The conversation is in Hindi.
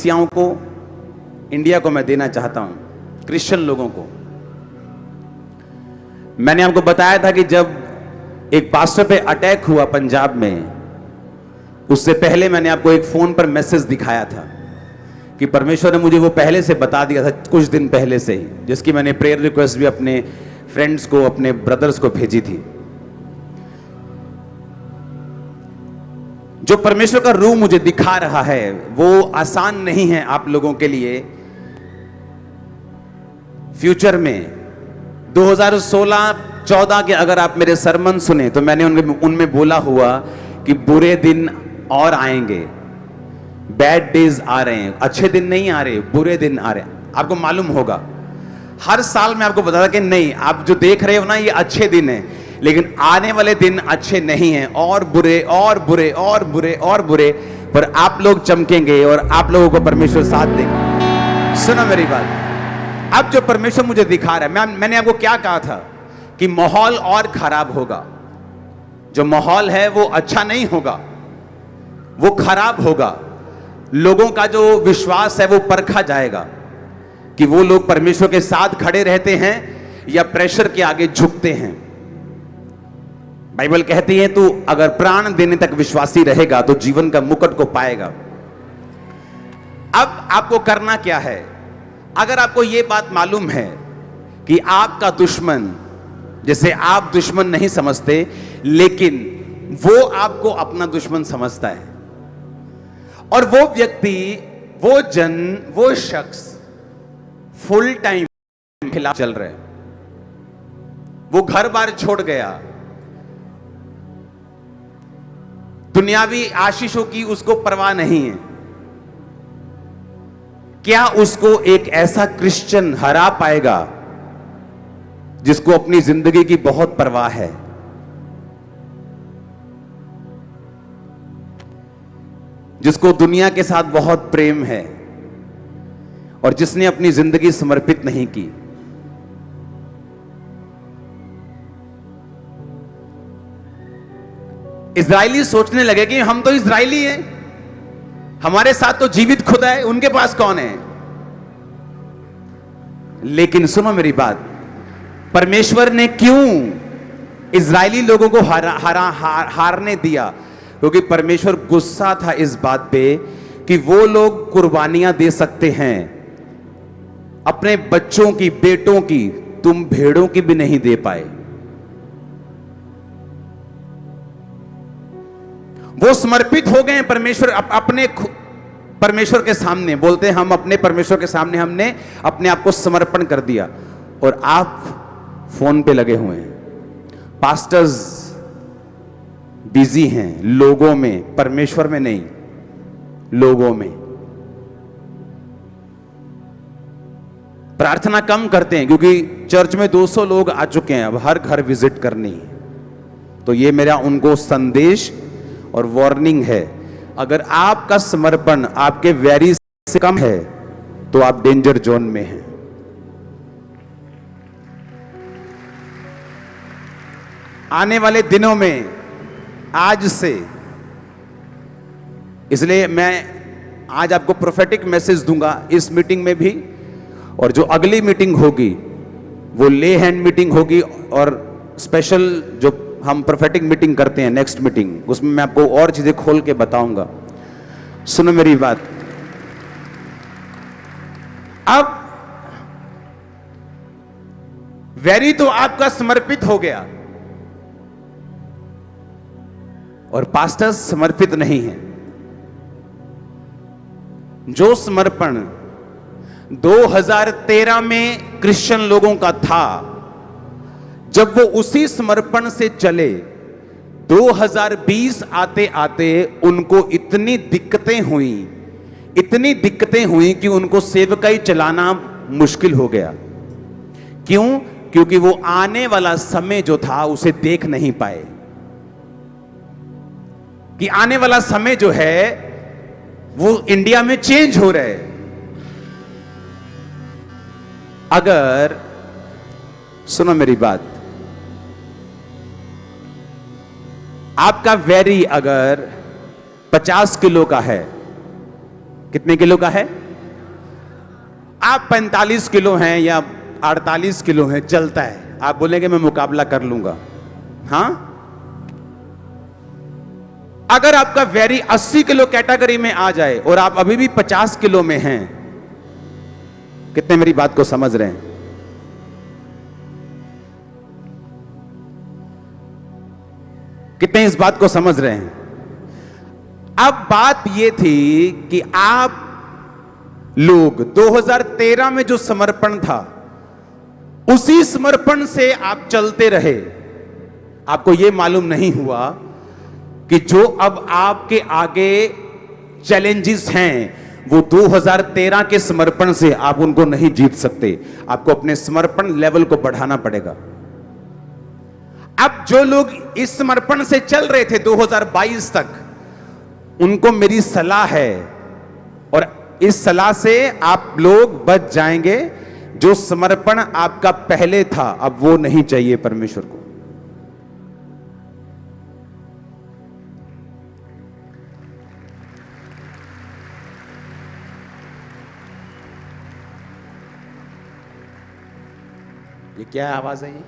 कलीसियाओं को, इंडिया को मैं देना चाहता हूं, क्रिश्चियन लोगों को। मैंने आपको बताया था कि जब एक पास्टर पे अटैक हुआ पंजाब में, उससे पहले मैंने आपको एक फोन पर मैसेज दिखाया था कि परमेश्वर ने मुझे वो पहले से बता दिया था, कुछ दिन पहले से ही, जिसकी मैंने प्रेयर रिक्वेस्ट भी अपने फ्रेंड्स को, अपने ब्रदर्स को भेजी थी। जो परमेश्वर का रूह मुझे दिखा रहा है वो आसान नहीं है आप लोगों के लिए। फ्यूचर में 2016-14 के अगर आप मेरे सरमन सुने तो मैंने उनमें बोला हुआ कि बुरे दिन और आएंगे, बैड डेज आ रहे हैं, अच्छे दिन नहीं आ रहे, बुरे दिन आ रहे हैं। आपको मालूम होगा, हर साल मैं आपको बताता कि नहीं, आप जो देख रहे हो ना ये अच्छे दिन है, लेकिन आने वाले दिन अच्छे नहीं हैं, और बुरे और बुरे और बुरे और बुरे, पर आप लोग चमकेंगे और आप लोगों को परमेश्वर साथ देगा। सुनो मेरी बात, अब जो परमेश्वर मुझे दिखा रहा है, मैंने आपको क्या कहा था कि माहौल और खराब होगा। जो माहौल है वो अच्छा नहीं होगा, वो खराब होगा। लोगों का जो विश्वास है वो परखा जाएगा कि वो लोग परमेश्वर के साथ खड़े रहते हैं या प्रेशर के आगे झुकते हैं। बाइबल कहती है तू अगर प्राण देने तक विश्वासी रहेगा तो जीवन का मुकुट को पाएगा। अब आपको करना क्या है? अगर आपको यह बात मालूम है कि आपका दुश्मन, जैसे आप दुश्मन नहीं समझते लेकिन वो आपको अपना दुश्मन समझता है, और वो व्यक्ति, वो जन, वो शख्स फुल टाइम खिलाफ चल रहे, वो घर बार छोड़ गया, दुनियावी आशीषों की उसको परवाह नहीं है, क्या उसको एक ऐसा क्रिश्चियन हरा पाएगा जिसको अपनी जिंदगी की बहुत परवाह है? जिसको दुनिया के साथ बहुत प्रेम है और जिसने अपनी जिंदगी समर्पित नहीं की? इजरायली सोचने लगे कि हम तो इजरायली हैं, हमारे साथ तो जीवित खुदा है, उनके पास कौन है? लेकिन सुनो मेरी बात, परमेश्वर ने क्यों इजरायली लोगों को हारने दिया? क्योंकि परमेश्वर गुस्सा था इस बात पे कि वो लोग कुर्बानियां दे सकते हैं अपने बच्चों की, बेटों की, तुम भेड़ों की भी नहीं दे पाए। वो समर्पित हो गए परमेश्वर, अपने परमेश्वर के सामने। बोलते हैं हम अपने परमेश्वर के सामने हमने अपने आप को समर्पण कर दिया, और आप फोन पे लगे हुए हैं। पास्टर्स बिजी हैं लोगों में, परमेश्वर में नहीं, लोगों में। प्रार्थना कम करते हैं क्योंकि चर्च में 200 लोग आ चुके हैं, अब हर घर विजिट करनी है। तो ये मेरा उनको संदेश और वार्निंग है, अगर आपका समर्पण आपके वैरी से कम है तो आप डेंजर जोन में हैं। आने वाले दिनों में, आज से, इसलिए मैं आज आपको प्रोफेटिक मैसेज दूंगा इस मीटिंग में भी, और जो अगली मीटिंग होगी वो ले हैंड मीटिंग होगी, और स्पेशल जो हम प्रोफेटिक मीटिंग करते हैं नेक्स्ट मीटिंग, उसमें मैं आपको और चीजें खोल के बताऊंगा। सुनो मेरी बात, अब वैरी तो आपका समर्पित हो गया और पास्टर्स समर्पित नहीं है। जो समर्पण 2013 में क्रिश्चियन लोगों का था, जब वो उसी समर्पण से चले, 2020 आते आते उनको इतनी दिक्कतें हुई कि उनको सेवकाई चलाना मुश्किल हो गया। क्यों? क्योंकि वो आने वाला समय जो था उसे देख नहीं पाए, कि आने वाला समय जो है वो इंडिया में चेंज हो रहा है। अगर, सुनो मेरी बात, आपका वैरी अगर 50 किलो का है, कितने किलो का है? आप 45 किलो हैं या 48 किलो हैं, चलता है। आप बोलेंगे मैं मुकाबला कर लूंगा। हां, अगर आपका वेरी 80 किलो कैटेगरी में आ जाए और आप अभी भी 50 किलो में हैं, कितने मेरी बात को समझ रहे हैं? कितने इस बात को समझ रहे हैं? अब बात यह थी कि आप लोग 2013 में जो समर्पण था, उसी समर्पण से आप चलते रहे। आपको यह मालूम नहीं हुआ कि जो अब आपके आगे चैलेंजेस हैं, वो 2013 के समर्पण से आप उनको नहीं जीत सकते। आपको अपने समर्पण लेवल को बढ़ाना पड़ेगा। अब जो लोग इस समर्पण से चल रहे थे 2022 तक, उनको मेरी सलाह है, और इस सलाह से आप लोग बच जाएंगे। जो समर्पण आपका पहले था, अब वो नहीं चाहिए परमेश्वर को। ये क्या आवाज है? ये